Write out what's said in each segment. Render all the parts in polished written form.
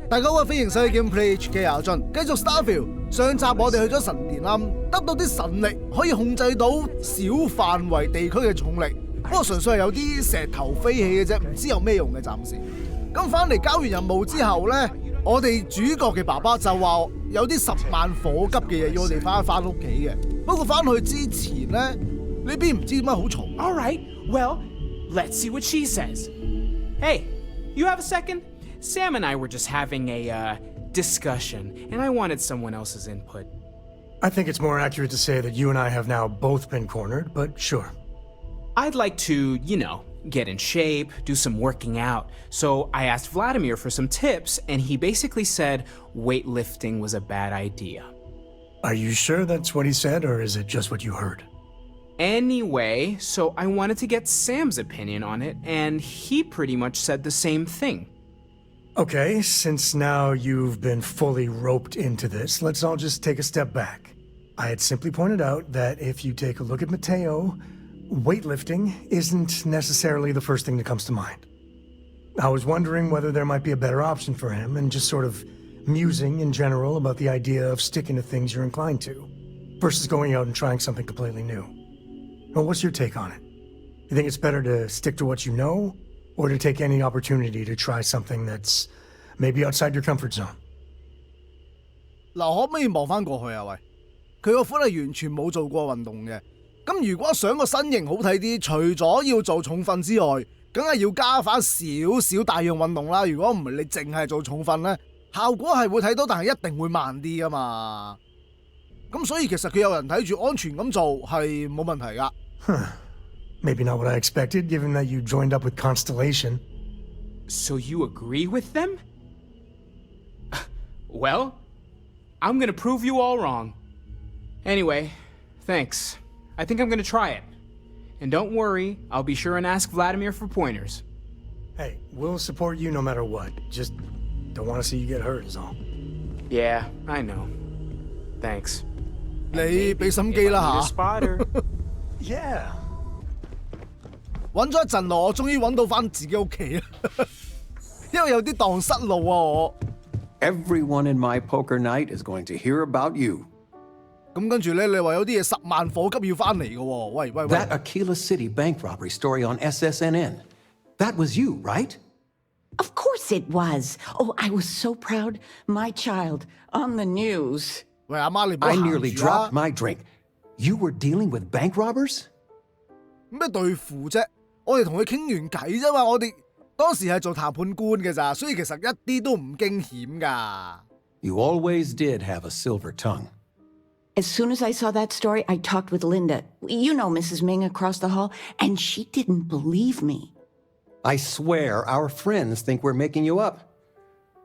大家好，歡迎收睇 Gameplay HK 阿俊，繼續 Starfield。上集我哋去咗神殿啦，得到啲神力可以控制到小範圍地區嘅重力，不過純粹係有啲石頭飛起嘅啫，唔知有咩用嘅暫時。咁翻嚟交完任務之後呢，我哋主角嘅爸爸就話有啲10萬火急嘅嘢要我哋翻屋企嘅。不過翻去之前呢，呢邊唔知點解好嘈。All right, well, let's see what she says. Hey, you have a second? Sam and I were just having a discussion, and I wanted someone else's input. I think it's more accurate to say that you and I have now both been cornered, but sure. I'd like to, get in shape, do some working out. So I asked Vladimir for some tips, and he basically said weightlifting was a bad idea. Are you sure that's what he said, or is it just what you heard? Anyway, so I wanted to get Sam's opinion on it, and he pretty much said the same thing. Okay, since now you've been fully roped into this, let's all just take a step back. I had simply pointed out that if you take a look at Mateo, weightlifting isn't necessarily the first thing that comes to mind. I was wondering whether there might be a better option for him and just sort of musing in general about the idea of sticking to things you're inclined to, versus going out and trying something completely new. Well, what's your take on it? You think it's better to stick to what you know, or to take any opportunity to try something that's maybe outside your comfort zone? 嗱，可唔可以望翻過去啊？喂，佢個款係完全冇做過運動嘅。咁如果想個身形好睇啲，除咗要做重訓之外，梗係要加翻少少大量運動啦。如果唔係你淨係做重訓咧，效果係會睇到，但係一定會慢啲噶嘛。咁所以其實佢有人睇住安全咁做係冇問題噶。Maybe not what I expected, given that you joined up with Constellation. So you agree with them? Well, I'm gonna prove you all wrong. Anyway, thanks. I think I'm gonna try it. And don't worry, I'll be sure and ask Vladimir for pointers. Hey, we'll support you no matter what. Just don't want to see you get hurt is all. Yeah, I know. Thanks. 你俾心機啦嚇。Yeah. 揾咗一陣路，我終於揾到翻自己屋企啦，因為有啲蕩失路啊我。Everyone in my poker night is going to hear about you. 咁跟住咧，你話有啲嘢10萬火急要翻嚟嘅喎，喂。That Aquila City bank robbery story on SSNN. That was you, right? Of course it was. Oh, I was so proud. My child on the news. 喂，阿媽你唔好 I 行 nearly 住啦。 dropped my drink. You were dealing with bank robbers? 咩對付啫？我哋同佢傾完偈啫嘛，我哋當時係做談判官嘅咋，所以其實一啲都唔驚險㗎。You always did have a silver tongue. As soon as I saw that story, I talked with Linda. You know Mrs. Ming across the hall, and she didn't believe me. I swear our friends think we're making you up.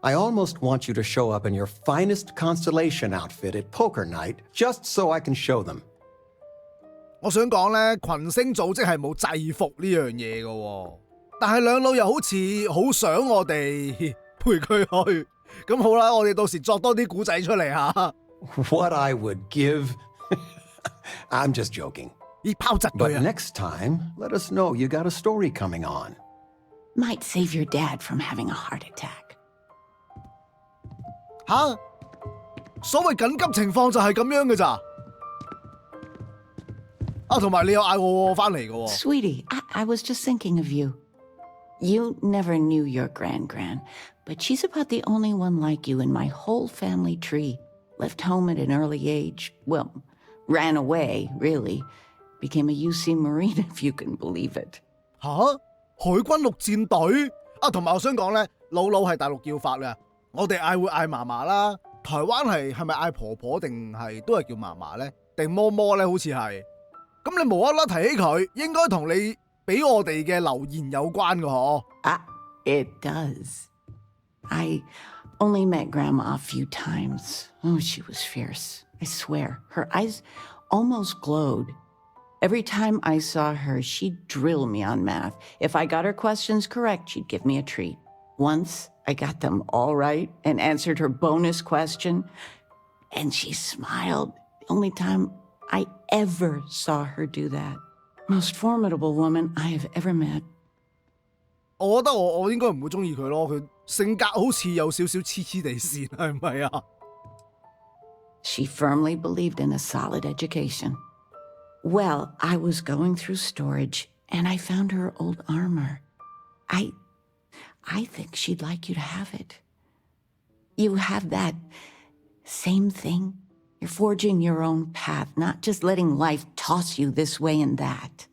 I almost want you to show up in your finest Constellation outfit at poker night, just so I can show them. 我想講咧，群星組織係冇制服呢樣嘢嘅喎，但係兩老又好似好想我哋陪佢去。咁好啦，我哋到時作多啲古仔出嚟嚇。What I would give... I'm just joking. 咦，拋窒 But 佢啊！ next time, let us know you got a story coming on. Might save your dad from having a heart attack. 嚇，所謂緊急情況就係咁樣嘅咋？啊，同埋你又嗌我翻嚟嘅喎。Sweetie, I was just thinking of you. You never knew your gran, but she's about the only one like you in my whole family tree. Left home at an early age. Well, ran away, really. Became a UC Marine, if you can believe it. 嚇，海軍陸戰隊啊！同埋我想講咧，姥姥係大陸叫法嘅，我哋嗌會嗌嫲嫲啦。台灣係咪嗌婆婆定係都係叫嫲嫲咧？定嬤嬤咧？好似係。咁你無啦啦提起佢，應該同你俾我哋嘅留言有關嘅嗬。It does. I only met Grandma a few times. Oh, she was fierce. I swear. Her eyes almost glowed. Every time I saw her, she'd drill me on math. If I got her questions correct, she'd give me a treat. Once, I got them all right and answered her bonus question, and she smiled. The only time I ever saw her do that. Most formidable woman I have ever met. 我覺得我應該唔會中意佢咯，佢性格好似有少少黐黐地線，係咪啊？ She firmly believed in a solid education. Well, I was going through storage and I found her old armor. I think she'd like you to have it. You have that same thing. You're forging your own path, not just letting life toss you this way and that.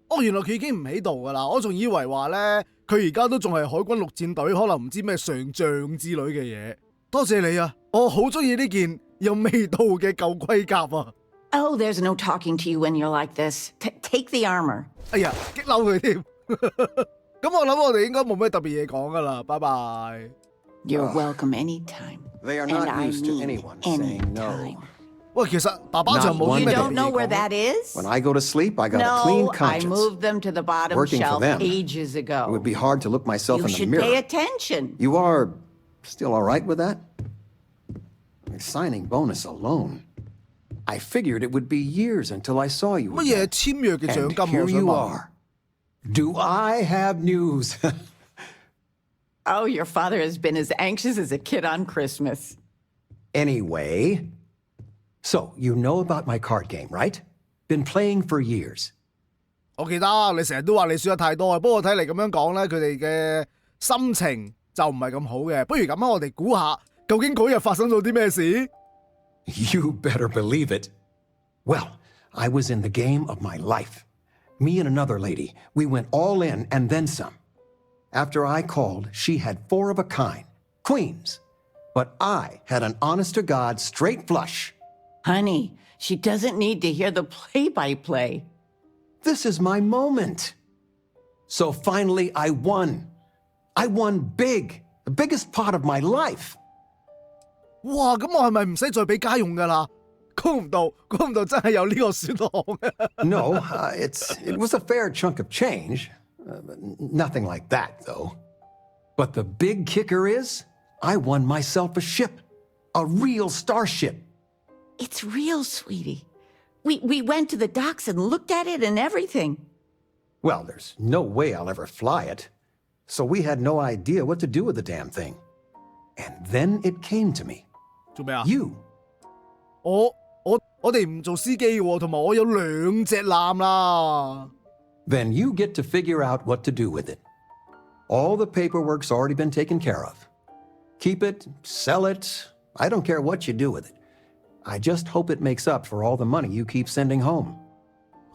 哦，原來佢已經唔喺度噶啦，我仲以為話咧，佢而家都仲係海軍陸戰隊，可能唔知咩上將之類嘅嘢。多謝你啊，我好中意呢件有味道嘅舊盔甲啊！ Oh, there's no talking to you when you're like this. Take the armor. 哎呀，激嬲佢添。咁我諗我哋應該冇咩特別嘢講噶啦，拜拜。 You're welcome anytime. They are And not I used to mean anyone saying no. anytime. 喂，其實爸爸就冇 You 咩特別 don't 嘢 know where 講。 that is? When I go to sleep, I got a clean No, I conscience. moved them to the bottom Working for shelf them. ages It ago. would be hard to look myself You in the should mirror. pay attention. You are still all right with that? The signing bonus alone. I figured it would be years until I saw you 乜嘢 again. 簽約嘅獎 And 金 here 我想 you 問。 are. Do I have news? Oh, your father has been as anxious as a kid on Christmas. Anyway, so you know about my card game, right? Been playing for years. 我記得你成日都話你輸得太多啊，不過睇嚟咁樣講咧，佢哋嘅心情就唔係咁好嘅。不如咁啊，我哋估下究竟嗰日發生咗啲咩事？ You better believe it. Well, I was in the game of my life. Me and another lady, we went all in and then some. After I called, she had 4 of a kind, queens. But I had an honest-to-God straight flush. Honey, she doesn't need to hear the play-by-play. This is my moment. So finally, I won. I won big, the biggest pot of my life. 哇！咁我係咪唔使再俾家用噶啦？估唔到真係有呢個選項。 No, it was a fair chunk of change. Nothing like that, though. But the big kicker is, I won myself a ship. A real starship. It's real, sweetie. We went to the docks and looked at it and everything. Well, there's no way I'll ever fly it. So we had no idea what to do with the damn thing. And then it came to me. 做咩啊？ You. 我哋唔做司機喎，同埋我有2隻艦啦。 Then you get to figure out what to do with it. All the paperwork's already been taken care of. Keep it, sell it, I don't care what you do with it. I just hope it makes up for all the money you keep sending home.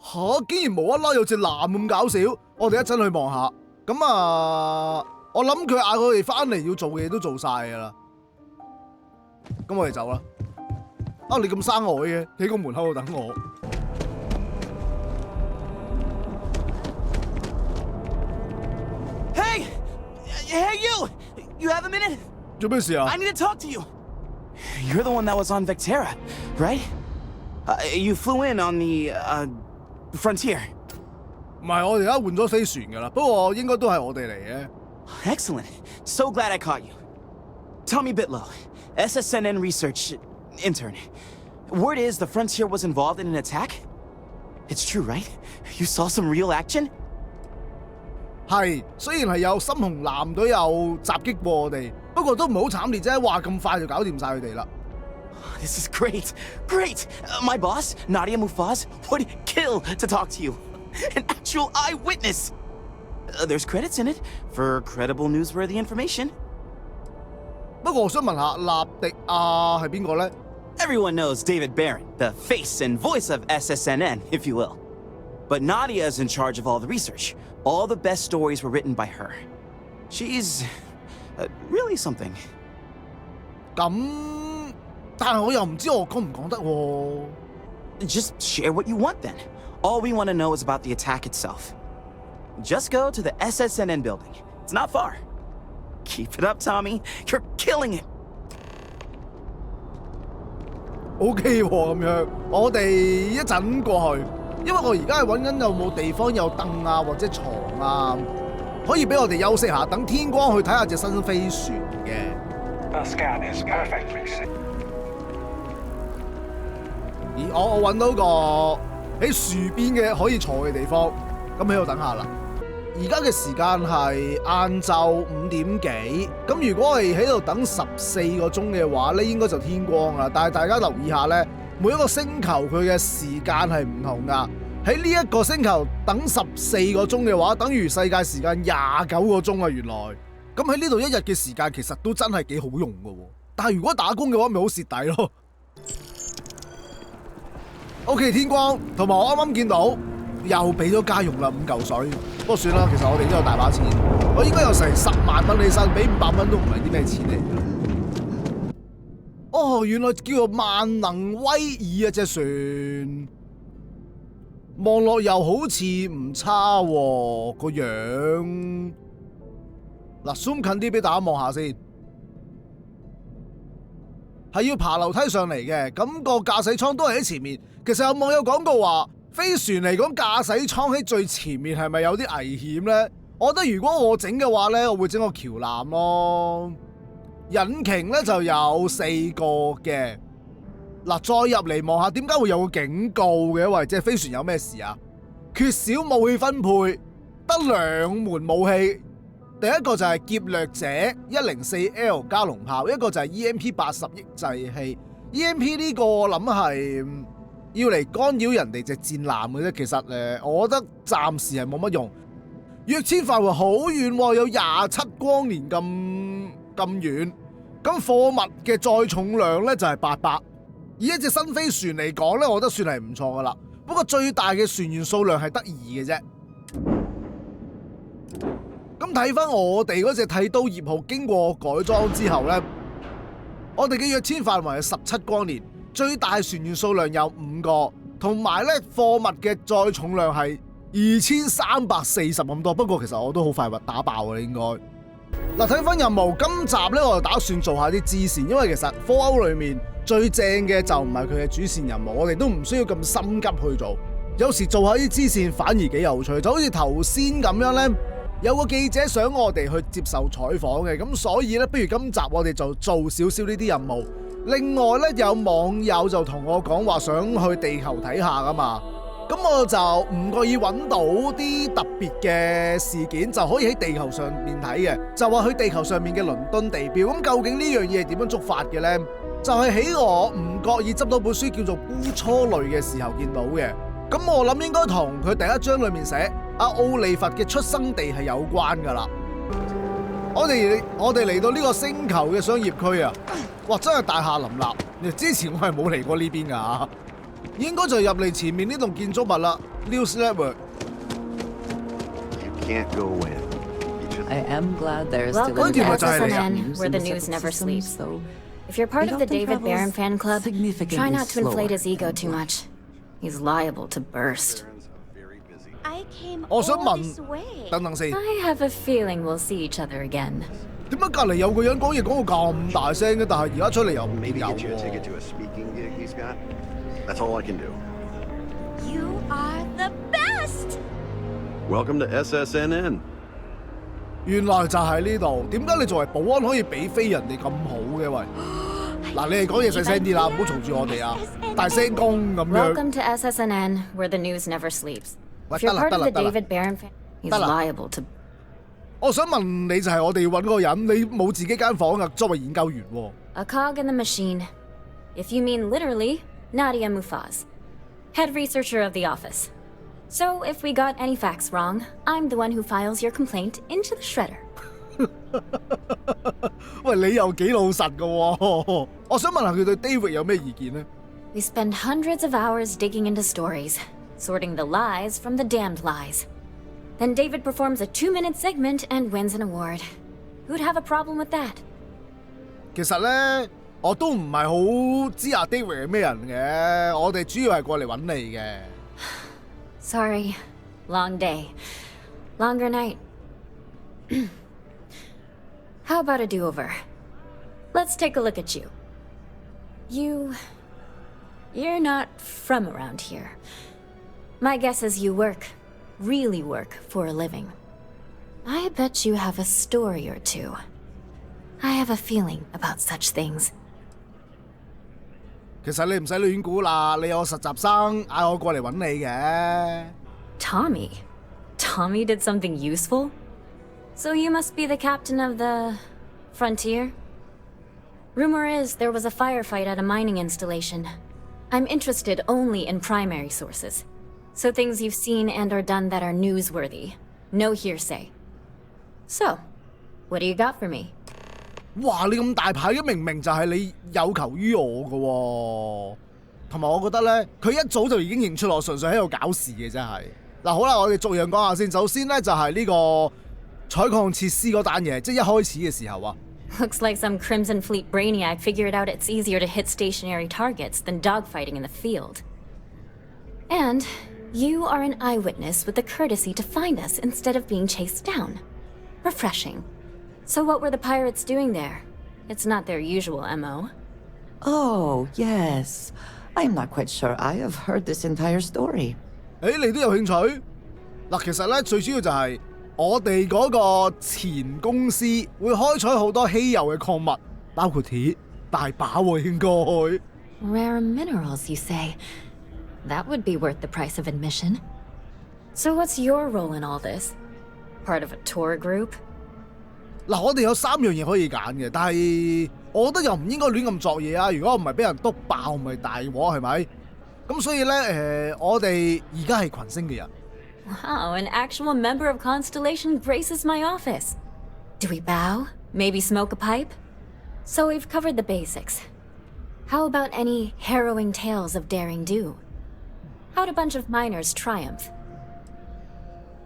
吓！竟然無啦啦有隻艦咁搞笑，我哋一陣去望下。咁啊，我諗佢嗌我哋翻嚟要做嘅嘢都做晒噶啦。咁我哋走啦。啊！你咁生我嘅，企個門口度等我。 Hey! Hey, you! You have a minute? 做咩事啊？ I need to talk to you. You're the one that was on Vectera, right? You flew in on the, Frontier. 唔係，我哋而家換咗飛船噶啦，不過應該都係我哋嚟嘅。 Excellent. So glad I caught you. Tommy Bitlow, SSNN research intern. Word is the Frontier was involved in an attack? It's true, right? You saw some real action? 係，雖然係有深紅藍隊有襲擊過我哋，不過都唔係好慘烈啫。話咁快就搞掂晒佢哋啦。 This is great. Great. My boss, Nadia Mufaz, would kill to talk to you. An actual eyewitness. There's credits in it for credible newsworthy information. 不過我想問下，納迪亞係邊個咧？ Everyone knows David Barron, the face and voice of SSNN, if you will. But Nadia is in charge of all the research. All the best stories were written by her. She's really something. 咁，但係我又唔知我講唔講得喎。 Just share what you want then. All we want to know is about the attack itself. Just go to the SSNN building. It's not far. Keep it up, Tommy. You're killing it. OK 喎，咁樣，我哋一陣過去，因為我而家係揾緊有冇地方有凳啊或者床啊，可以俾我哋休息下，等天光去睇下隻新飛船嘅。 The scan is perfectly safe. 咦，我揾到個喺樹邊嘅可以坐嘅地方，咁喺度等下啦。而家嘅時間係晏晝5點幾，咁如果係喺度等14個鐘嘅話咧，應該就天光啦。但係大家留意下咧，每一個星球佢嘅時間係唔同噶。喺呢一個星球等14個鐘嘅話，等於世界時間29個鐘啊！原來咁喺呢度一日嘅時間其實都真係幾好用噶。但係如果打工嘅話，咪好蝕底咯。OK， 天光，同埋我啱啱見到。又俾咗家用啦，5嚿水。不過算啦，其實我哋都有大把錢，我應該有成10萬蚊起身，俾500蚊都唔係啲咩錢嚟。哦，原來叫做萬能威爾啊隻船，望落又好似唔差喎個樣。嗱 ，zoom 近啲俾大家望下先，係要爬樓梯上嚟嘅，咁個駕駛艙都係喺前面。其實有網友講過話。飛船嚟講，駕駛艙喺最前面係咪有啲危險呢？我覺得如果我整嘅話呢，我會整個橋纜咯。引擎呢就有4個嘅。嗱，再入嚟望下，點解會有個警告嘅？喂，即係飛船有咩事啊？缺少武器分配，得2門武器。第一個就係劫掠者 104L 加農炮，一個就係 EMP80 抑制器。EMP 呢個我諗係要嚟干擾人哋隻戰艦嘅啫，其實我覺得暫時係冇乜用。躍遷範圍好遠喎，有27光年咁遠。咁貨物嘅載重量咧就係800，以一隻新飛船嚟講咧，我覺得算係唔錯噶啦。不過最大嘅船員數量係得2嘅啫。咁睇翻我哋嗰隻剃刀葉號經過改裝之後咧，我哋嘅躍遷範圍係17光年。最大船員數量有5個，同埋咧貨物嘅載重量係2340咁多。不過其實我都好快打爆嘅應該。嗱，睇翻任務，今集咧我就打算做下啲支線，因為其實 Fallout 裏面最正嘅就唔係佢嘅主線任務，我哋都唔需要咁心急去做。有時做下啲支線反而幾有趣，就好似頭先咁樣咧，有個記者想我哋去接受採訪嘅，咁所以咧，不如今集我哋就做少少呢啲任務。另外咧，有網友就同我講話想去地球睇下噶嘛，咁我就唔覺意揾到啲特別嘅事件，就可以喺地球上面睇嘅，就話去地球上面嘅倫敦地標。咁究竟呢樣嘢係點樣觸發嘅呢？就係喺我唔覺意執到本書叫做《孤雛淚》嘅時候見到嘅。咁我諗應該同佢第一章裏面寫阿奧利弗嘅出生地係有關噶啦。我哋嚟到呢個星球嘅商業區啊，哇，真係大廈林立。之前我係冇嚟過呢邊噶，應該就入嚟前面呢棟建築物啦。News Network。I am glad there's still Welcome to Welcome to SSNN, where the news never sleeps. If you're part of the David Barron fan club, try not to inflate his ego too much. He's liable to burst. I came 我想 all 問 this way. 等等先， I have a feeling we'll see each other again. 點解隔離有個人講嘢講到咁大聲嘅，但係而家出嚟又唔見 Maybe 有 get you a ticket 喎？ to a speaking gig he's got. That's all I can do. You are the best! Welcome to SSNN. 原來就喺呢度。點解你作為保安可以比飛人哋咁好嘅？喂，嗱，你哋講嘢細聲啲啦，唔好嘈住我哋啊！大聲公咁樣。 Welcome to SSNN, where the news never sleeps. 喂， If you're part of the 得啦 David Barron fan, he's 得啦 liable to. 我想問你就係我哋要揾嗰個人，你冇自己間房㗎，作為研究員喎。A cog in the machine. If you mean literally, Nadia Mufaz, head researcher of the office. So if we got any facts wrong, I'm the one who files your complaint into the shredder. 喂，你又幾老實㗎喎？我想問下佢對 David 有咩意見呢？ We spend hundreds of hours digging into stories, sorting the lies from the damned lies. Then David performs a 2-minute segment and wins an award. Who'd have a problem with that? 其實咧，我都唔係好知阿 David 係咩人嘅，我哋主要係過嚟揾你嘅。Sorry. Long day. Longer night. How about a do-over? Let's take a look at you. You're not from around here. My guess is you really work for a living. I bet you have a story or two. I have a feeling about such things. 其實你唔使亂估啦，你有個實習生嗌我過嚟揾你嘅。Tommy? Tommy did something useful? So you must be the captain of the Frontier? Rumor is there was a firefight at a mining installation. I'm interested only in primary sources. So things you've seen and or done that are newsworthy. No hearsay. So, what do you got for me? 哇！你咁大牌嘅，明明就係你有求於我嘅喎。同埋我覺得咧，佢一早就已經認出我純粹喺度搞事嘅，真係。嗱好啦，我哋逐樣講下先。首先咧就係呢個採礦設施嗰單嘢，即係一開始嘅時候啊。Looks like some Crimson Fleet brainiac figured out it's easier to hit stationary targets than dogfighting in the field. And you are an eyewitness with the courtesy to find us instead of being chased down. Refreshing. So what were the pirates doing there? It's not their usual MO. Oh, yes. I'm not quite sure I have heard this entire story. 你都有興趣？嗱，其實咧最主要就係我哋嗰個前公司會開採好多稀有嘅礦物，包括鐵，大把喎應該。Rare minerals, you say? That would be worth the price of admission. So what's your role in all this? Part of a tour group? 嗱，我哋有3樣嘢可以揀嘅，但係我覺得又唔應該亂咁作嘢啊！如果唔係俾人篤爆，咪大鑊係咪？咁所以咧，我哋而家係群星嘅人。Wow, an actual member of Constellation graces my office. Do we bow? Maybe smoke a pipe? So we've covered the basics. How about any harrowing tales of daring do? How'd a bunch of miners triumph?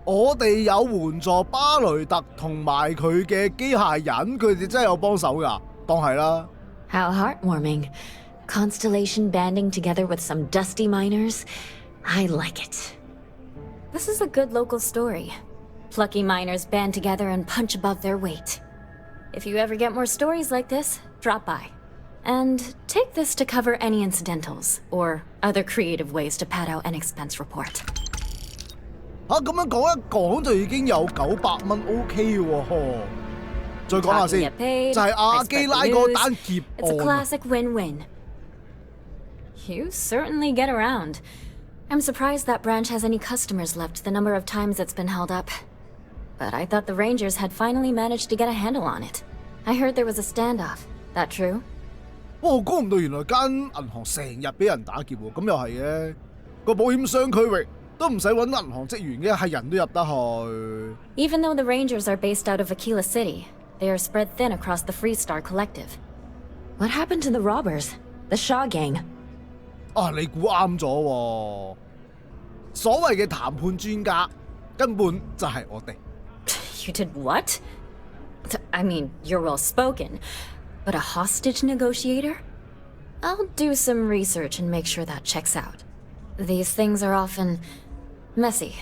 我哋有援助巴雷特同埋佢嘅機械人，佢哋真係有幫手㗎，當係啦。How heartwarming. Constellation banding together with some dusty miners. I like it. This is a good local story. Plucky miners band together and punch above their weight. If you ever get more stories like this, drop by. And take this to cover any incidentals, or other creative ways to pad out an expense report. 咁樣講一講就已經有900蚊 OK 喎，再講下先，就係阿基拉嗰單劫案。It's a classic win-win. You certainly get around. I'm surprised that branch has any customers left the number of times it's been held up. But I thought the Rangers had finally managed to get a handle on it. I heard there was a standoff. That true? 我估唔到原來間銀行成日俾人打劫喎，咁又係嘅。個保險箱區域都唔使揾銀行職員嘅，係人都入得去。Even though the Rangers are based out of Aquila City, they are spread thin across the Freestar Collective. What happened to the robbers? The Shaw Gang? 你估啱咗喎！所謂嘅談判專家根本就係我哋。You did what? I mean, you're well spoken, but a hostage negotiator? I'll do some research and make sure that checks out. These things are often messy.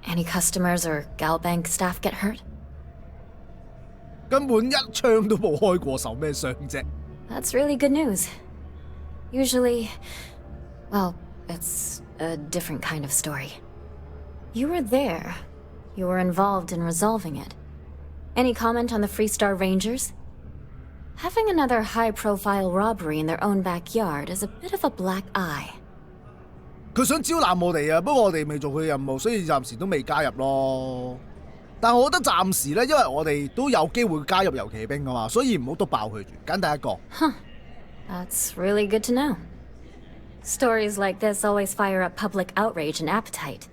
Any customers or Galbank staff get hurt? 根本一槍都冇開過手，咩傷啫？ That's really good news. Usually, well, it's a different kind of story. You were there. You were involved in resolving it. Any comment on the Freestar Rangers? Having another high-profile robbery in their own backyard is a bit of a black eye. 佢想招攬我哋啊，不過我哋未做佢嘅任務，所以暫時都未加入咯。但係我覺得暫時咧，因為我哋都有機會加入遊騎兵㗎嘛，所以唔好篤爆佢住，揀第一個。That's really good to know. Stories like this always fire up public outrage and appetite.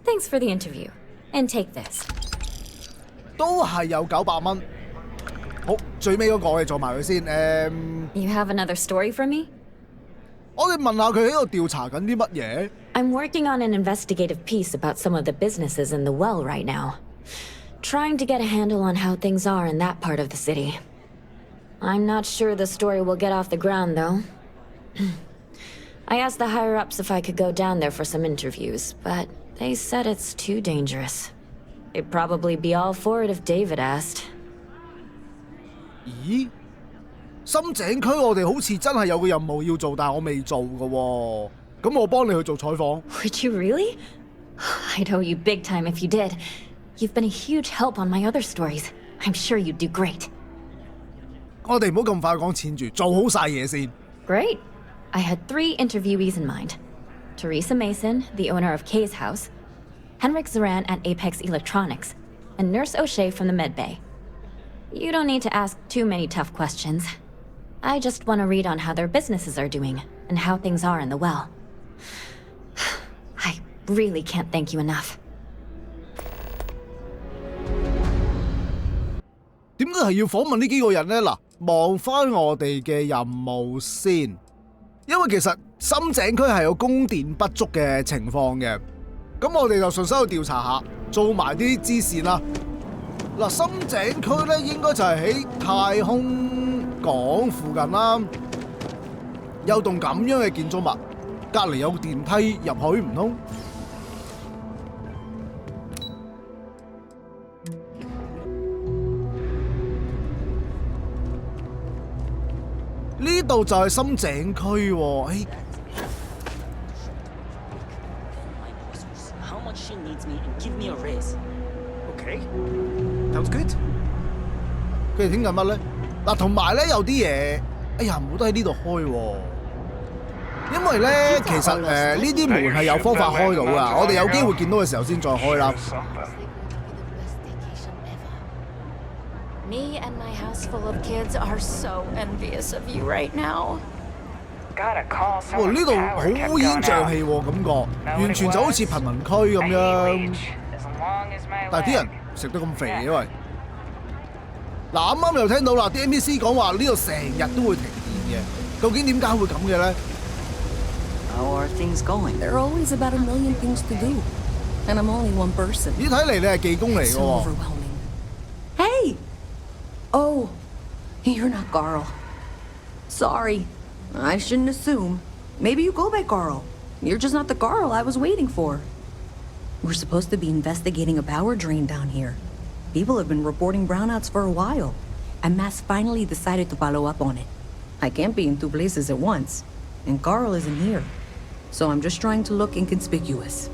Thanks for the interview. And take this. 都係有900蚊。好，最尾嗰個我哋做埋佢先。You have another story for me? 我哋問下佢喺度調查緊啲乜嘢？ I'm working on an investigative piece about some of the businesses in the well right now. Trying to get a handle on how things are in that part of the city. I'm not sure the story will get off the ground, though. I asked the higher-ups if I could go down there for some interviews, but they said it's too dangerous. They'd probably be all for it if David asked. 咦？深井區我哋好似真係有個任務要做，但係我未做㗎喎。咁我幫你去做採訪。Would you really? I'd owe you big time if you did. You've been a huge help on my other stories. I'm sure you'd do great. 我哋唔好咁快講錢住，做好晒嘢先。Great. I had 3 interviewees in mind. Teresa Mason, the owner of Kay's House, Henrik Zoran at Apex Electronics, and Nurse O'Shea from the Med Bay. You don't need to ask too many tough questions. I just want to read on how their businesses are doing and how things are in the well. I really can't thank you enough. 點解係要訪問呢幾個人呢？嗱，望翻我哋嘅任務先，因為其實深井區係有供電不足嘅情況嘅，咁我哋就順手去調查下，做埋啲支線啦。嗱，深井區咧應該就係喺太空港附近啦，有棟咁樣嘅建築物，隔離有電梯入去唔通？呢度就係深井區喎，How much she needs me and give me a raise. Okay, sounds good. 佢哋傾緊乜咧？嗱，同埋咧有啲嘢，哎呀，唔好得喺呢度開喎，因為咧其實呢啲門係有方法開到噶，我哋有機會見到嘅時候先再開啦。Me and my house full of kids are so envious of you right now. 哇！呢度好烏煙瘴氣喎，感覺完全就好似貧民區咁樣。但係啲人食得咁肥嘅喂。嗱，啱啱又聽到啦，啲 NPC 講話呢度成日都會停電嘅，究竟點解會咁嘅咧 How are things going? There are always about a million things to do, and I'm only one person. 咦，睇嚟你係技工嚟嘅 So 喎。 overwhelming. Hey! Oh, you're not Carl. Sorry. I shouldn't assume. Maybe you go by Carl. You're just not the Carl I was waiting for. We're supposed to be investigating a power drain down here. People have been reporting brownouts for a while, and Mass finally decided to follow up on it. I can't be in 2 places at once, and Carl isn't here. So I'm just trying to look inconspicuous.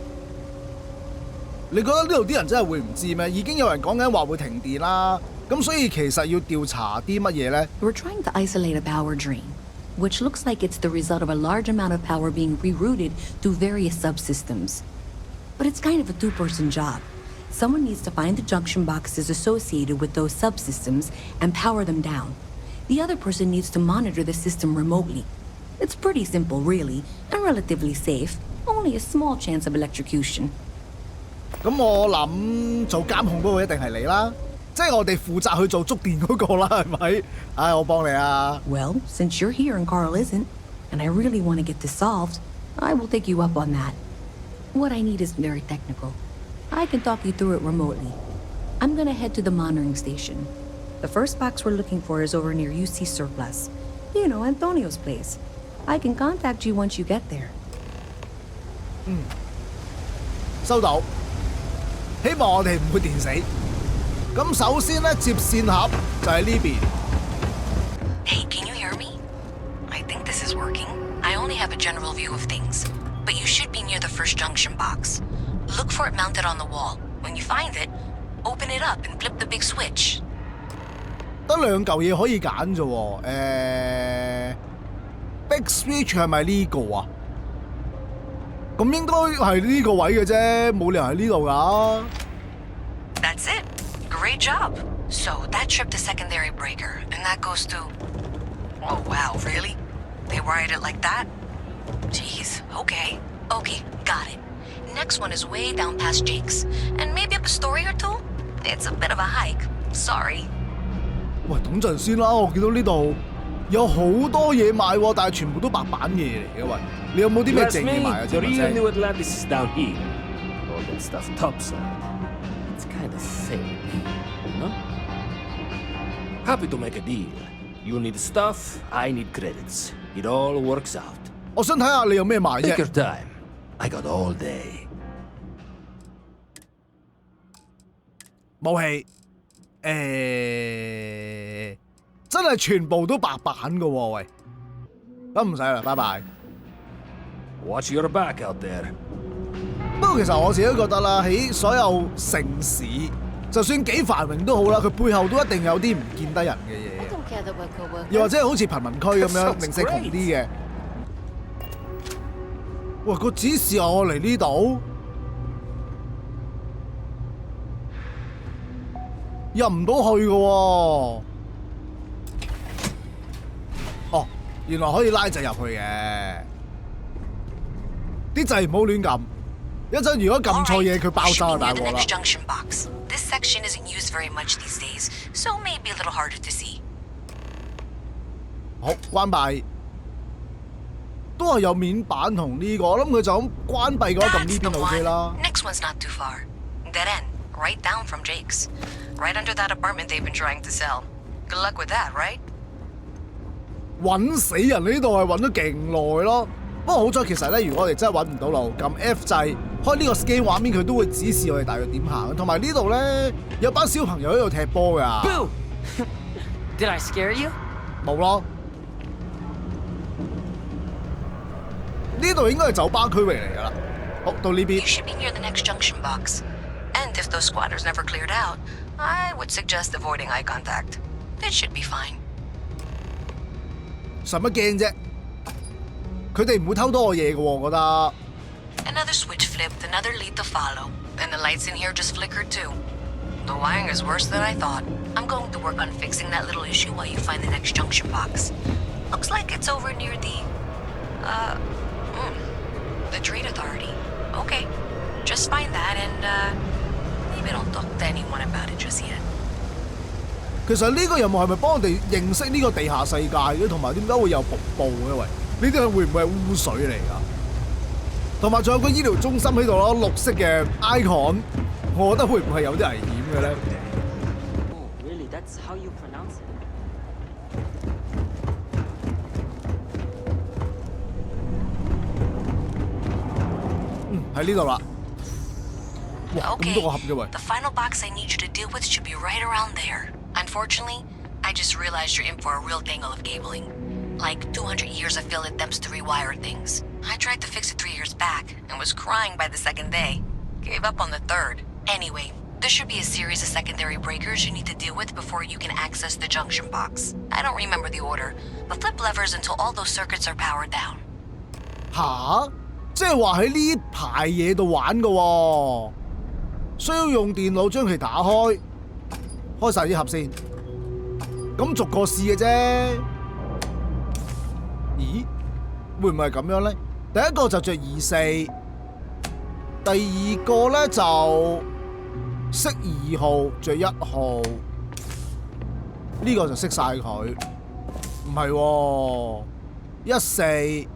你覺得呢度啲人真係會唔知咩？已經有人講緊話會停電啦，咁所以其實要調查啲乜嘢咧？ We're trying to isolate a power drain, which looks like it's the result of a large amount of power being rerouted through various subsystems. But it's kind of a 2-person job. Someone needs to find the junction boxes associated with those subsystems and power them down. The other person needs to monitor the system remotely. It's pretty simple, really, and relatively safe. Only a small chance of electrocution. 咁我諗做監控嗰個一定係你啦，即係我哋負責去做觸電嗰個啦，係咪？唉，我幫你啊。 Well, since you're here and Carl isn't, and I really want to get this solved, I will take you up on that. What I need is very technical. I can talk you through it remotely. I'm gonna head to the monitoring station. The first box we're looking for is over near UC Surplus. You know, Antonio's place. I can contact you once you get there. 收到。希望我哋唔會電死。咁首先咧，接線盒就喺呢邊。 Hey, can you hear me? I think this is working. I only have a general view of things, but you should be near the first junction box. Look for it mounted on the wall. When you find it, open it up and flip the big switch. 得2嚿嘢可以揀啫喎。Big Switch 係咪呢個啊？咁應該係呢個位嘅啫，冇理由喺呢度㗎。 That's it. Great job. So that tripped the secondary breaker, and that goes to... Oh, wow, really? They wired it like that? Jeez, okay. Okay, got it. Next one is way down past Jake's, and maybe up a story or 2? It's a bit of a hike. Sorry. 喂，等陣先啦，我見到呢度有好多嘢賣喎，但係全部都白板嘢嚟嘅。喂，你有冇啲咩正嘢賣啊？ The real New Atlantis is down here. All that stuff topside. It's kind of fake, no? Happy to make a deal. You need stuff, I need credits. It all works out. 我想睇下你有咩賣 Take 啫。 your time. I got all day. 武器，真係全部都白板嘅喎，喂，咁唔使啦，拜拜。 Watch your back out there. 不過其實我自己都覺得啦，喺所有城市，就算幾繁榮都好啦，佢背後都一定有啲唔見得人嘅嘢。又或者好似貧民區咁樣，零舍窮啲嘅。喂，個指示話我嚟呢度，入唔到去嘅喎。哦，原來可以拉掣入去嘅。啲掣唔好亂撳，一陣如果撳錯嘢，佢爆炸就大鑊啦。This section isn't used very much these days, so maybe a little harder to see. 好，關閉。都係有面板同呢個，我諗佢就咁關閉嘅話，撳呢邊 OK 啦。Next one's not too far. Dead end, right down from Jake's. Right under that apartment they've been trying to sell. Good luck with that, right? 揾死人呢度係揾咗勁耐咯。不過好彩其實咧，如果我哋真係揾唔到路，撳 F 掣開呢個 scan 畫面，佢都會指示我哋大約點行。同埋呢度咧有班小朋友喺度踢波㗎。Boo! Did I scare you? 冇咯。呢度應該係酒吧區域嚟㗎啦。好，到呢邊。You should be near the next junction box. And if those squatters never cleared out, I would suggest avoiding eye contact. It should be fine. 使乜驚啫？佢哋唔會偷到我嘢嘅喎，我覺得。Another switch flipped, another lead to follow. And the lights in here just flickered too. The wiring is worse than I thought. I'm going to work on fixing that little issue while you find the next junction box. Looks like it's over near the Trade Authority. Okay, just find that and maybe don't talk to anyone about it just yet. 其實呢個任務係咪幫我哋認識呢個地下世界嘅？同埋點解會有瀑布嘅？喂，呢啲係會唔會係污水嚟㗎？同埋仲有個醫療中心喺度咯，綠色嘅 icon， 我覺得會唔會係有啲危險嘅咧？ Really, that's how you pronounce it? 喺呢度啦。哇，咁多個盒嘅喂。 The final box I need you to deal with should be right around there. Unfortunately, I just realized you're in for a real tangle of cabling. Like 200 years of field attempts to rewire things. I tried to fix it 3 years back and was crying by the second day. Gave up on the third. Anyway, there should be a series of secondary breakers you need to deal with before you can access the junction box. I don't remember the order, but flip levers until all those circuits are powered down. 吓？即係話喺呢排嘢度玩嘅喎，需要用電腦將佢打開，開晒啲盒先。咁逐個試嘅啫。咦？會唔會係咁樣咧？第一個就着24，第二個咧就熄2號，着1號。呢個就熄晒佢。唔係喎，14。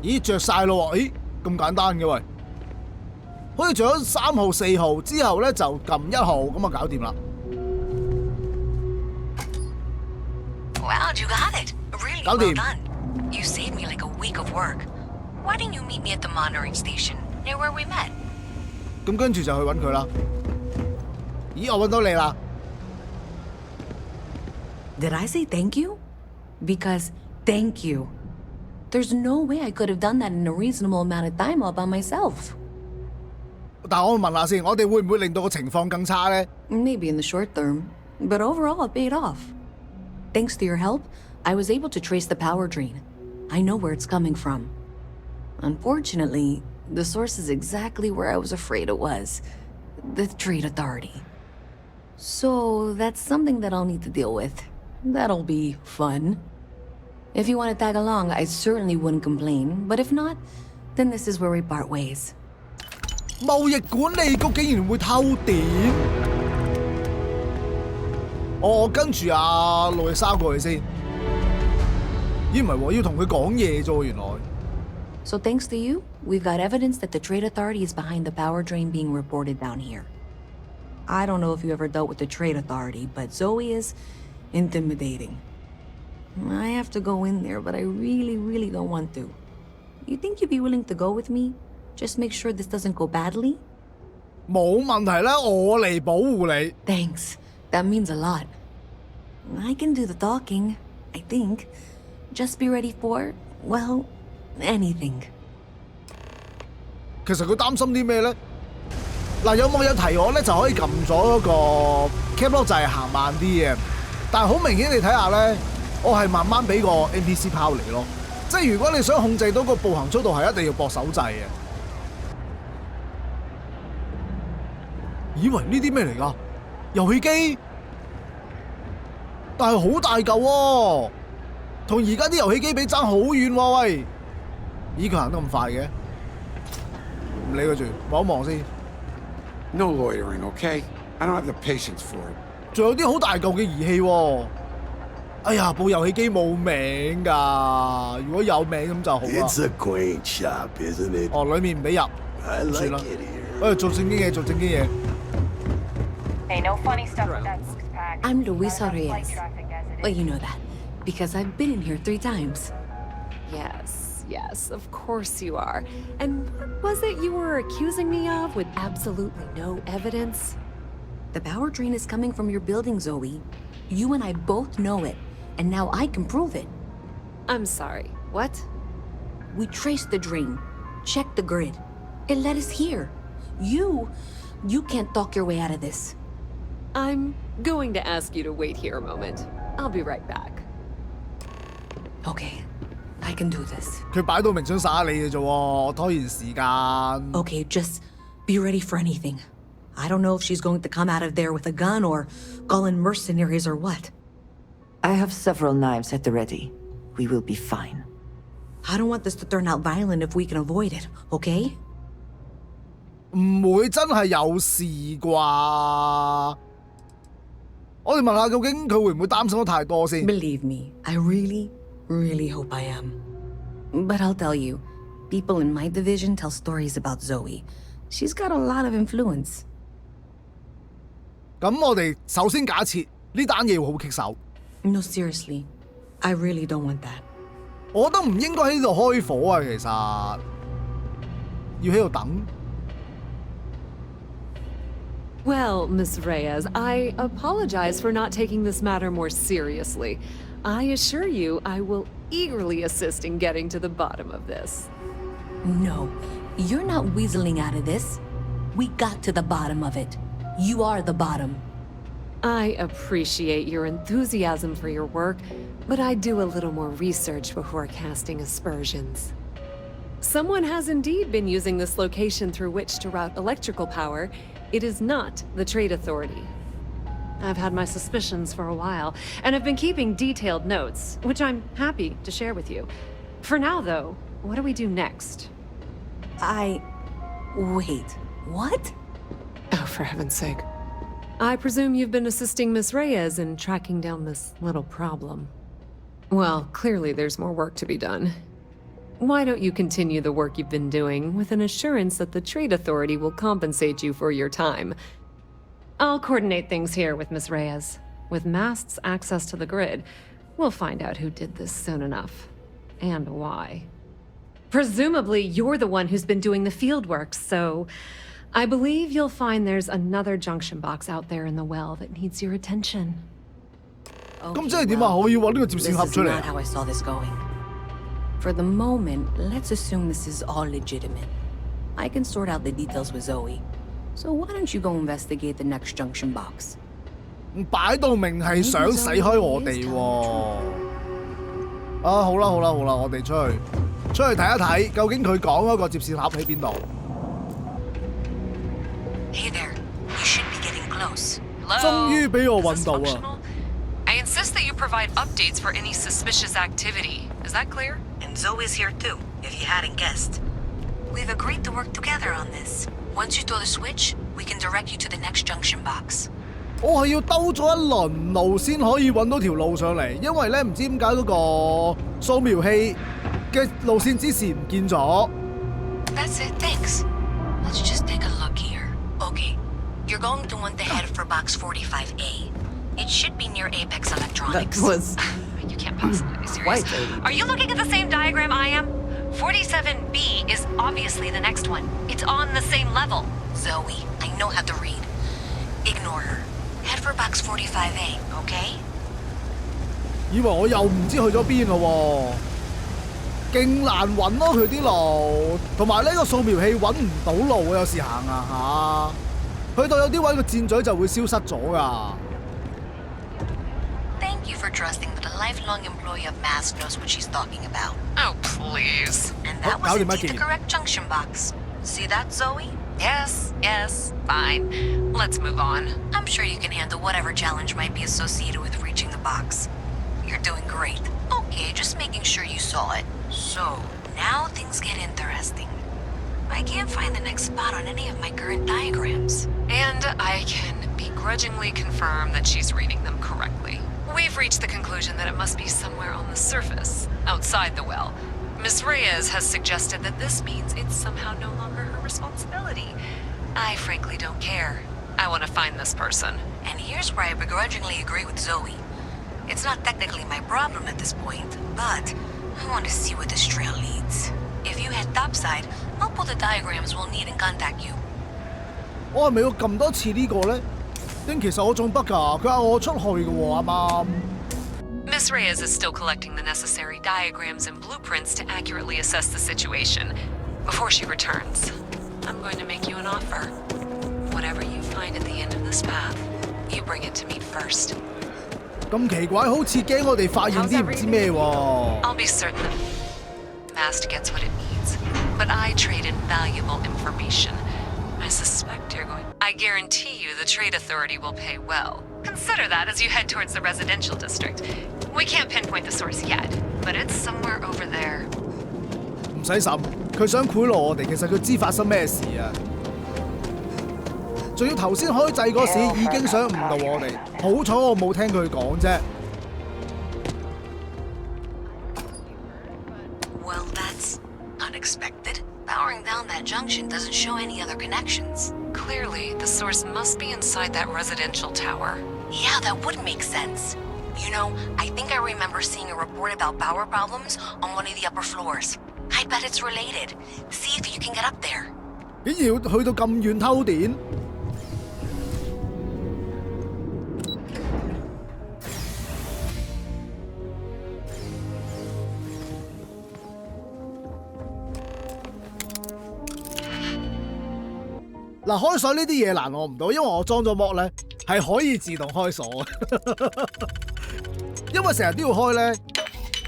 咦，着晒咯喎！咦，咁簡單嘅喂，好似着咗3號、4號之後咧，就撳1號，咁啊搞掂啦。Wow, you got it! Really well done. You saved me like a week of work. Why didn't you meet me at the monitoring station near where we met? 咁跟住就去揾佢啦。咦，我揾到你啦！ Did I say thank you? Because thank you. There's no way I could have done that in a reasonable amount of time all by myself. 但我問下先，我哋會唔會令到個情況更差咧？ Maybe in the short term, but overall it paid off. Thanks to your help, I was able to trace the power drain. I know where it's coming from. Unfortunately, the source is exactly where I was afraid it was. The Trade Authority. So that's something that I'll need to deal with. That'll be fun. If you want to tag along, I certainly wouldn't complain, but if not, then this is where we part ways. 貿易管理局竟然會偷電？我跟住阿路易莎過去先。咦，唔係喎，要同佢講嘢啫喎，原來。So thanks to you, we've got evidence that the Trade Authority is behind the power drain being reported down here. I don't know if you ever dealt with the Trade Authority, but Zoe is intimidating. I have to go in there, but I really don't want to. You think you'd be willing to go with me? Just make sure this doesn't go badly? 冇問題啦，我嚟保護你。Thanks. That means a lot. I can do the talking, I think. Just be ready for, well, anything. 其實佢擔心啲咩咧？嗱，有網友提我咧，就可以撳咗嗰個 cap lock 掣行慢啲嘅，但係好明顯你睇下咧，我係慢慢俾個 NPC 拋嚟咯。即係如果你想控制到個步行速度，係一定要駁手掣嘅。以為呢啲咩嚟㗎？遊戲機，但係好大嚿喎，同而家啲遊戲機比爭好遠喎喂！咦，佢行得咁快嘅？唔理佢住，望一望先。No loitering, okay? I don't have the patience for it. 仲有啲好大嚿嘅儀器喎。哎呀，部遊戲機冇名㗎，如果有名咁就好啦。It's a quaint shop, isn't it? 哦，裡面唔俾入，算啦。做正經嘢，做正經嘢。Hey, no funny stuff with that six-pack. I'm Luisa Reyes. Well, you know that, because I've been in here 3 times. Yes, of course you are. And what was it you were accusing me of with absolutely no evidence? The power drain is coming from your building, Zoe. You and I both know it, and now I can prove it. I'm sorry, what? We traced the drain, checked the grid. It led us here. You can't talk your way out of this. I'm going to ask you to wait here a moment. I'll be right back. Okay, I can do this. 佢擺到明想耍你嘅啫喎，拖延時間。Okay, just be ready for anything. I don't know if she's going to come out of there with a gun or call in mercenaries or what. I have several knives at the ready. We will be fine. I don't want this to turn out violent if we can avoid it, okay? 唔會真係有事啩？我哋問下究竟佢會唔會擔心得太多先 ？Believe me, I really hope I am. But I'll tell you, people in my division tell stories about Zoe. She's got a lot of influence. 咁我哋首先假設呢單嘢會好棘手。No, seriously, I really don't want that. 我覺得唔應該喺呢度開火啊，其實要喺度等。Well, Miss Reyes, I apologize for not taking this matter more seriously. I assure you I will eagerly assist in getting to the bottom of this. No, you're not weaseling out of this. We got to the bottom of it. You are the bottom. I appreciate your enthusiasm for your work, but I do a little more research before casting aspersions. Someone has indeed been using this location through which to route electrical power. It is not the Trade Authority. I've had my suspicions for a while, and have been keeping detailed notes, which I'm happy to share with you. For now, though, what do we do next? Wait, what? Oh, for heaven's sake. I presume you've been assisting Miss Reyes in tracking down this little problem. Well, clearly there's more work to be done. Why don't you continue the work you've been doing with an assurance that the Trade Authority will compensate you for your time? I'll coordinate things here with Miss Reyes. With Mast's access to the grid, we'll find out who did this soon enough. And why. Presumably, you're the one who's been doing the field work, so I believe you'll find there's another junction box out there in the well that needs your attention. 咁即係點啊？我要揾呢個接線盒出嚟。 This is not how I saw this going. For the moment, let's assume this is all legitimate. I can sort out the details with Zoe. So why don't you go investigate the next junction box? 擺到明係想使開我哋喎。啊，好啦，我哋出去睇一睇，究竟佢講嗰個接線盒喺邊度？ Hey there, you should be getting close. 終於俾我揾到啊！ I insist that you provide updates for any suspicious activity. Is that clear? And Zoe's here too, if you hadn't guessed. We've agreed to work together on this. Once you throw the switch, we can direct you to the next junction box. 我係要兜咗一輪路先可以揾到條路上嚟，因為咧唔知點解嗰個掃描器嘅路線指示唔見咗。 That's it, thanks. Let's just take a look here. Okay, you're going to want to head for box 45A. It should be near Apex Electronics. That was... You can't possibly be serious. Are you looking at the same diagram I am? 47B is obviously the next one. It's on the same level. Zoe, I know how to read. Ignore her. Head for box 45A, okay? 以為我又唔知去咗邊咯喎，勁難揾咯佢啲路，同埋呢個掃描器揾唔到路啊，有時行下，去到有啲位個箭嘴就會消失咗㗎。Thank you for trusting that a lifelong employee of Mask knows what she's talking about. Oh, please. And that was indeed the correct junction box. See that, Zoe? Yes, fine. Let's move on. I'm sure you can handle whatever challenge might be associated with reaching the box. You're doing great. Okay, just making sure you saw it. So, now things get interesting. I can't find the next spot on any of my current diagrams. And I can begrudgingly confirm that she's reading them correctly. We've reached the conclusion that it must be somewhere on the surface, outside the well. Ms. Reyes has suggested that this means it's somehow no longer her responsibility. I frankly don't care. I want to find this person. And here's where I begrudgingly agree with Zoe. It's not technically my problem at this point, but I want to see where this trail leads. If you head topside, I'll pull the diagrams we'll need and contact you. 我係咪要撳多次呢個呢？定其實我仲得㗎？佢嗌我出去嘅喎，啱啱。Ms. Reyes is still collecting the necessary diagrams and blueprints to accurately assess the situation. Before she returns, I'm going to make you an offer. Whatever you find at the end of this path, you bring it to me first. 咁奇怪，好似驚我哋發現啲唔知咩喎。I'll be certain that Mast gets what it needs, but I trade in valuable information. I suspect you're going. I guarantee you the Trade Authority will pay well. Consider that as you head towards the residential district. We can't pinpoint the source yet, but it's somewhere over there. 唔使審，佢想賄賂我哋，其實佢知發生咩事啊！仲要頭先開掣嗰時已經想誤導我哋，好彩我冇聽佢講啫。Well, that's unexpected. Powering down that junction doesn't show any other connections. Clearly, the source must be inside that residential tower. Yeah, that would make sense. You know, I think I remember seeing a report about power problems on one of the upper floors. I bet it's related. See if you can get up there. 竟然要去到咁遠偷電？嗱，開鎖呢啲嘢難我唔到，因為我裝咗 mod 咧係可以自動開鎖嘅。因為成日都要開咧，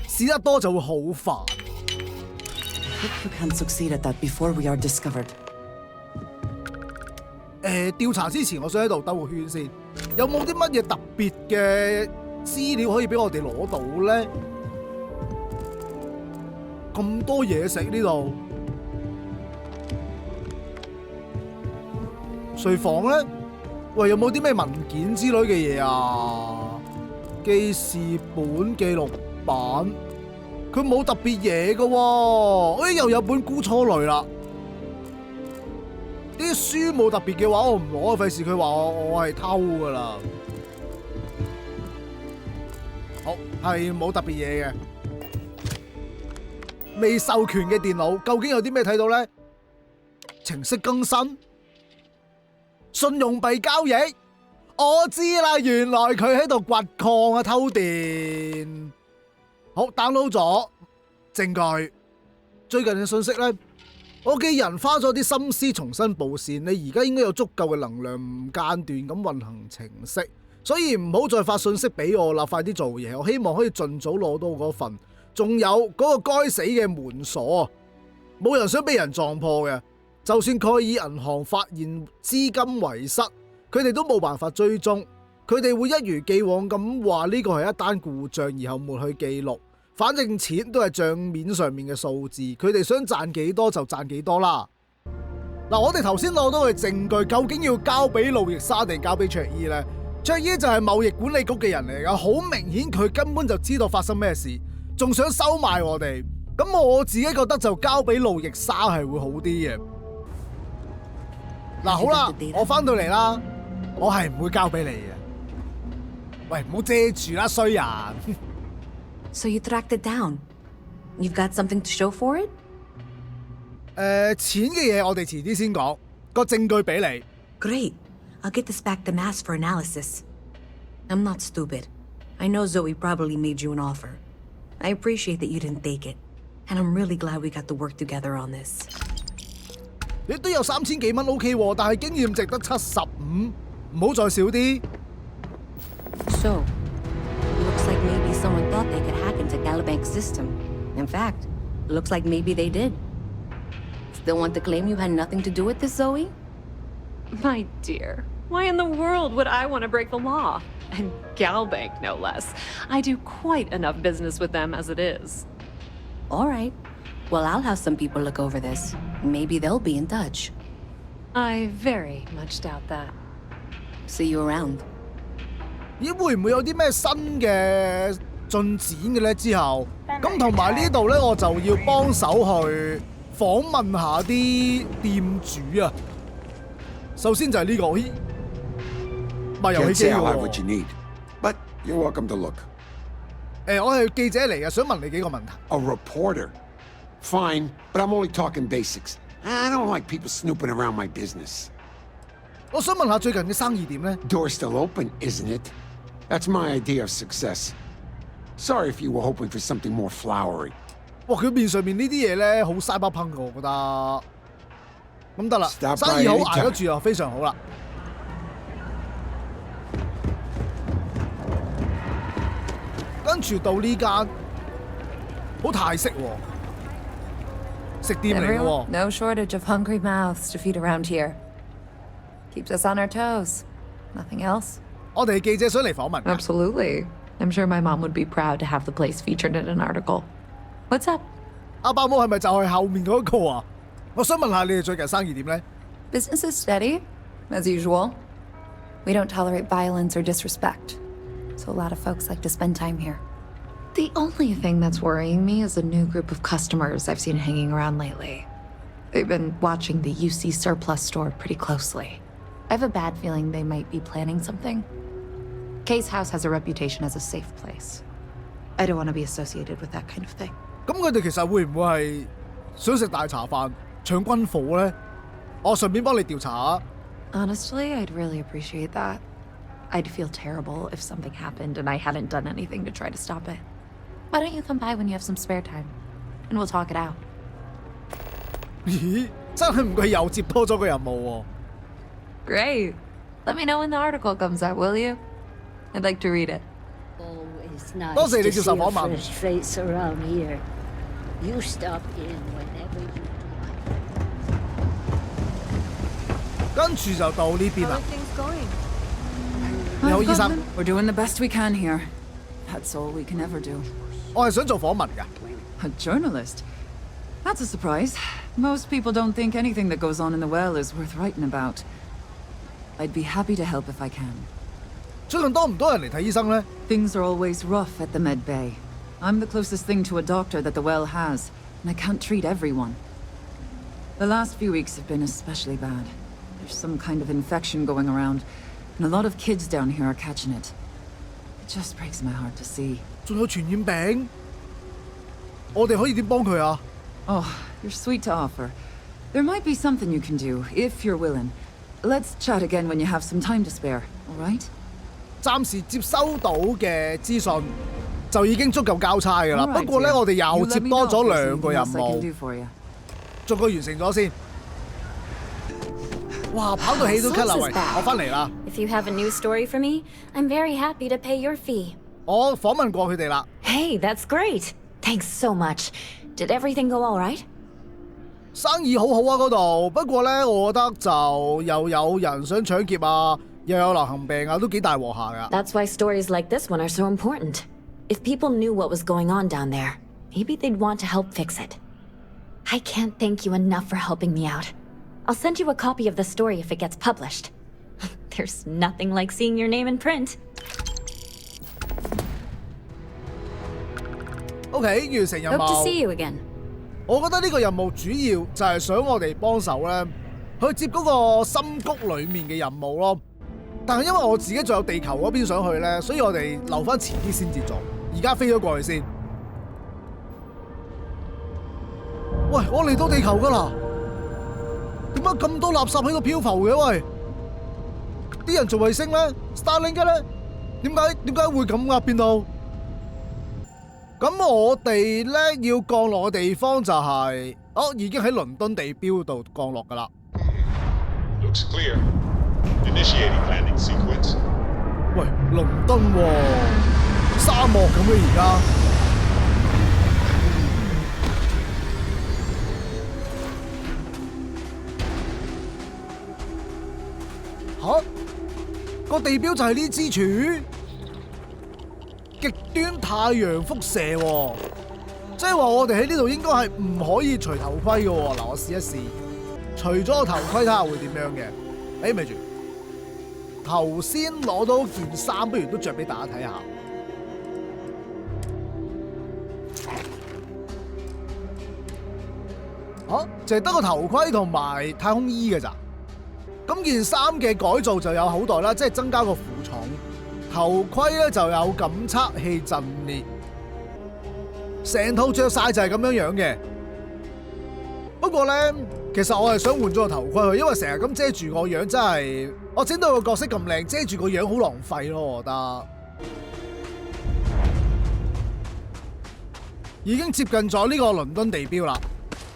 試得多就會好煩。We can't succeed at that before we are discovered. 調查之前，我想喺度兜個圈先，有冇啲乜嘢特別嘅資料可以俾我哋攞到咧？咁多嘢食呢度。睡房咧，喂，有冇啲咩文件之類嘅嘢啊？記事本、記錄板，佢冇特別嘢嘅喎。又有本孤初類啦。啲書冇特別嘅話，我唔攞，費事佢話我係偷噶啦。好，係冇特別嘢嘅。未授權嘅電腦，究竟有啲咩睇到咧？程式更新。信用幣交易，我知啦，原來佢喺度掘礦啊，偷電。好 ，download 咗證據。最近嘅信息咧，我嘅人花咗啲心思重新佈線，你而家應該有足夠嘅能量，唔間斷咁運行程式，所以唔好再發信息俾我啦，快啲做嘢。我希望可以盡早攞到嗰份。仲有嗰個該死嘅門鎖，冇人想俾人撞破嘅。就算蓋爾銀行發現資金遺失，佢哋都冇辦法追蹤，佢哋會一如既往咁話呢個係一單故障，然後抹去記錄。反正錢都係帳面上面嘅數字，佢哋想賺幾多就賺幾多啦。嗱，我哋頭先攞到嘅證據，究竟要交俾路易莎定交俾卓伊呢？卓伊就係貿易管理局嘅人嚟㗎，好明顯佢根本就知道發生咩事，仲想收買我哋。咁我自己覺得就交俾路易莎係會好啲嘅。嗱，好啦，我翻到嚟啦，我係唔會交俾你嘅。喂，唔好遮住啦，衰人。So you tracked it down. You've got something to show for it? 錢嘅嘢我哋遲啲先講，個證據俾你。Great. I'll get this back to Mass for analysis. I'm not stupid. I know Zoe probably made you an offer. I appreciate that you didn't take it. And I'm really glad we got to work together on this. 你都有3000幾蚊 OK 喎，但係經驗值得75，唔好再少啲。So, looks like maybe someone thought they could hack into Galabank's system. In fact, looks like maybe they did. Still want to claim you had nothing to do with this, Zoe? My dear, why in the world would I want to break the law? And Galbank, no less. I do quite enough business with them as it is. All right. Well, I'll have some people look over this. Maybe they'll be in touch. I very much doubt that. See you around. 咦，會唔會有啲咩新嘅進展嘅咧？之後咁同埋呢度咧，我就要幫手去訪問下啲店主啊。首先就係呢個，咦，賣遊戲機 Can't say I'll 喎。 have what you need, but you're welcome to look. 我係記者嚟嘅，想問你幾個問題。A reporter? Fine, but I'm only talking basics. I don't like people snooping around my business. 我想問下最近嘅生意點咧 Door's still open, isn't it? That's my idea of success. Sorry if you were hoping for something more flowery. 哇！佢面上面呢啲嘢咧，好 cyberpunk 嘅，我覺得。咁得啦， Stop 生意好 by 捱得住就非常好啦。跟住到呢間好泰式喎，食店嚟嘅 Everyone, 喎。 no shortage of hungry mouths to feed around here. Keeps us on our toes. Nothing else? 我哋記者想嚟訪問。 Absolutely. I'm sure my mom would be proud to have the place featured in an article. What's up? 阿伯母係咪就係後面嗰個啊？我想問下你哋最近生意點咧？ Business is steady, as usual. We don't tolerate violence or disrespect, so a lot of folks like to spend time here. The only thing that's worrying me is a new group of customers I've seen hanging around lately. They've been watching the UC Surplus store pretty closely. I have a bad feeling they might be planning something. Case House has a reputation as a safe place. I don't want to be associated with that kind of thing. 咁佢哋其實會唔會係想食大茶飯、搶軍火咧？我順便幫你調查下。 Honestly, I'd really appreciate that. I'd feel terrible if something happened and I hadn't done anything to try to stop it. Why don't you come by when you have some spare time? And we'll talk it out. 咦，真係唔該又接多咗個任務喎。 Great. Let me know when the article comes out, will you? I'd like to read it. Always nice 多謝你 to 接 see 受 a 訪問。 fresh face around here. You stop in whenever you 跟住就到呢邊啦。 Hi, 你好，醫生。 We're doing the best we can here. That's all we can ever do. 我係想做訪問㗎。 A journalist? That's a surprise. Most people don't think anything that goes on in the well is worth writing about. I'd be happy to help if I can. 最近多唔多人嚟睇醫生咧？ Things are always rough at the med bay. I'm the closest thing to a doctor that the well has, and I can't treat everyone. The last few weeks have been especially bad. There's some kind of infection going around, and a lot of kids down here are catching it. It just breaks my heart to see. 仲有傳染病，我哋可以點幫佢啊？ Oh, you're sweet to offer. There might be something you can do, if you're willing. Let's chat again when you have some time to spare, all right? 暫時接收到嘅資訊就已經足夠交差㗎啦。 All right, 不過咧， dear. 我哋又 You 接 let me 多 know 咗 if there's 2個 anything 任 else I can 務， do for you. 逐個完成咗先。哇，跑到氣都咳啦！ Sounds 喂， bad. 我翻嚟啦。 If you have a new story for me, I'm very happy to pay your fee. 我訪問過佢哋啦。 Hey, that's great. Thanks so much. Did everything go all right? 生意好好啊嗰度，不過咧，我覺得就又有人想搶劫啊，又有流行病啊，都幾大鑊下㗎。 That's why stories like this one are so important. If people knew what was going on down there, maybe they'd want to help fix it. I can't thank you enough for helping me out. I'll send you a copy of the story if it gets published. There's nothing like seeing your name in print. OK， 完成任務。 Hope to see you again. 我覺得呢個任務主要就係想我哋幫手咧，去接嗰個深谷裡面嘅任務咯。但係因為我自己仲有地球嗰邊想去咧，所以我哋留翻遲啲先至做。而家飛咗過去先。喂，我嚟到地球㗎啦！點解咁多垃圾喺度漂浮嘅？喂，啲人做衛星咧 ，Starlink 嘅咧，點解會咁啊？變到咁，我哋咧要降落嘅地方就係、已經喺倫敦地標度降落㗎啦。Looks clear. Initiating landing sequence. 喂，倫敦喎，沙漠咁嘅而家。個地標就係呢支柱，極端太陽輻射喎，即係話我哋喺呢度應該係唔可以除頭盔嘅喎。嗱，我試一試，除咗個頭盔睇下會點樣嘅。咪住，頭先攞到件衫，不如都着俾大家睇下。淨係得個頭盔同埋太空衣嘅咋？咁件衫嘅改造就有口袋啦，即係增加個負重。頭盔咧就有感測器陣列，成套着晒就係咁樣樣嘅。不過咧，其實我係想換咗個頭盔去，因為成日咁遮住個樣，真係我整到個角色咁靚，遮住個樣好浪費咯，我覺得。已經接近咗呢個倫敦地標啦，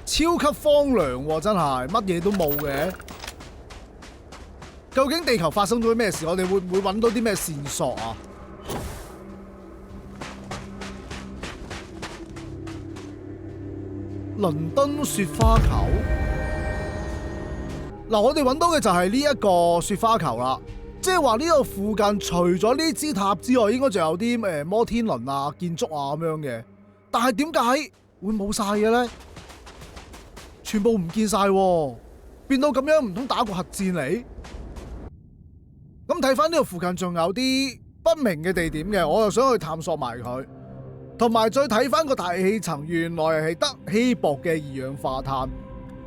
超級荒涼喎，真係乜嘢都冇嘅。究竟地球發生咗啲咩事？我哋會唔會揾到啲咩線索啊？倫敦雪花球嗱，我哋揾到嘅就係呢一個雪花球啦。即係話呢度附近除咗呢支塔之外，應該仲有啲摩天輪啊、建築啊咁樣嘅。但係點解會冇晒嘅咧？全部唔見晒，變到咁樣，唔通打過核戰嚟？咁睇翻呢度附近仲有啲不明嘅地點嘅，我又想去探索埋佢，同埋再睇翻個大氣層，原來係得稀薄嘅二氧化碳，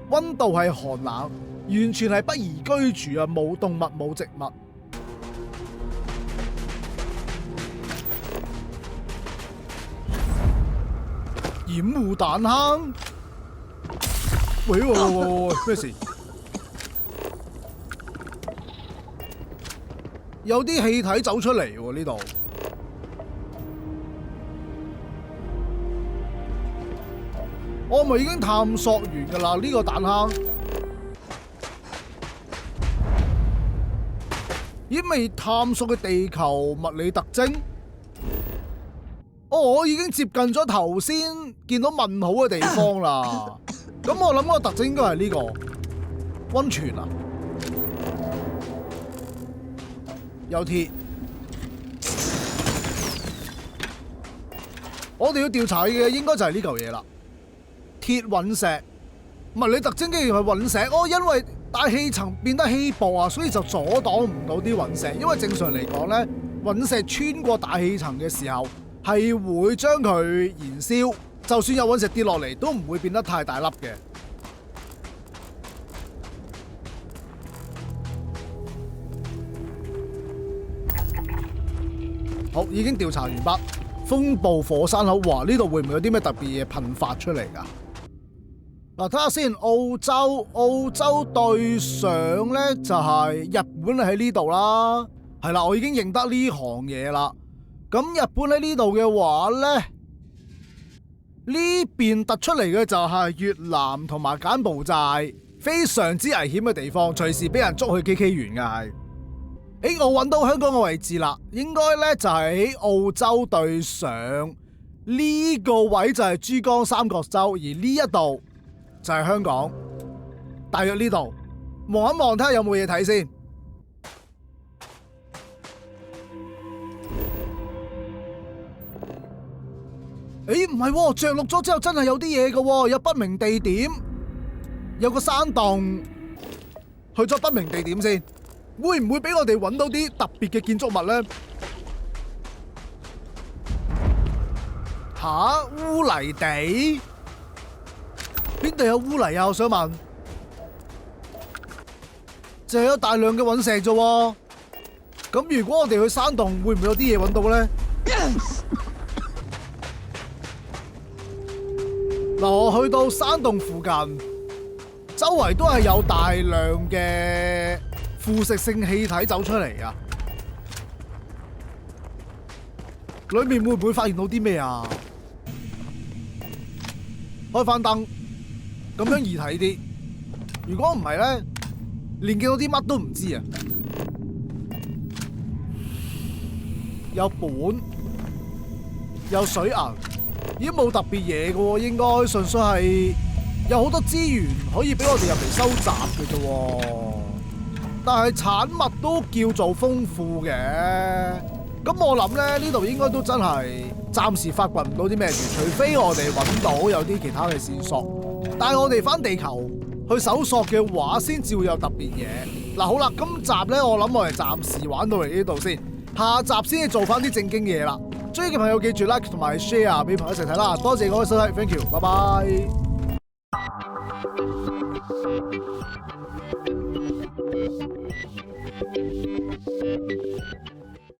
溫度係寒冷，完全係不宜居住啊！冇動物，冇植物。掩護彈坑？喂，咩事？有啲氣體走出嚟喎，呢度。我咪已經探索完㗎啦，呢個彈坑。咦，未探索嘅地球物理特徵？我已經接近咗頭先見到問號嘅地方啦。咁我諗個特徵應該係呢個溫泉啊。有鐵，我哋要調查嘅應該就係呢嚿嘢啦。鐵隕石，物理特徵竟然係隕石。因為大氣層變得稀薄啊，所以就阻擋唔到啲隕石。因為正常嚟講咧，隕石穿過大氣層嘅時候係會將佢燃燒，就算有隕石跌落嚟都唔會變得太大粒嘅。好，已經調查完畢。風暴火山口，哇！呢度會唔會有啲咩特別嘢噴發出嚟㗎？嗱，睇下先。澳洲對上咧就係日本喺呢度啦。係啦，我已經認得呢行嘢啦。咁日本喺呢度嘅話咧，呢邊突出嚟嘅就係越南同埋柬埔寨，非常之危險嘅地方，隨時俾人捉去 KK 園嘅係。我揾到香港嘅位置啦，應該咧就係喺澳洲對上呢個位就係珠江三角洲，而呢一度就係香港，大約呢度。望一望睇下有冇嘢睇先。唔係，着陸咗之後真係有啲嘢嘅，有不明地點，有個山洞，去咗不明地點先。會唔會俾我哋揾到啲特別嘅建築物咧？烏泥地？邊度有烏泥啊？我想問。就係有大量嘅隕石啫喎。咁如果我哋去山洞，會唔會有啲嘢揾到咧？嗱，我去到山洞附近，周圍都係有大量嘅腐蝕性氣體走出嚟啊！裏面會唔會發現到啲咩啊？開翻燈，咁樣易睇啲。如果唔係咧，連見到啲乜都唔知啊！有本，有水銀，已經冇特別嘢嘅喎，應該純粹係有好多資源可以俾我哋入嚟收集嘅啫喎。但係產物都叫做豐富嘅，咁我諗咧呢度應該都真係暫時發掘唔到啲咩嘢，除非我哋揾到有啲其他嘅線索。但係我哋返地球去搜索嘅話，先至會有特別嘢。嗱好啦，今集咧我諗我哋暫時玩到嚟呢度先，下集先至做翻啲正經嘢啦。中意嘅朋友記住 like 同埋 share 俾朋友一齊睇啦。多謝各位收睇 ，thank you，拜拜。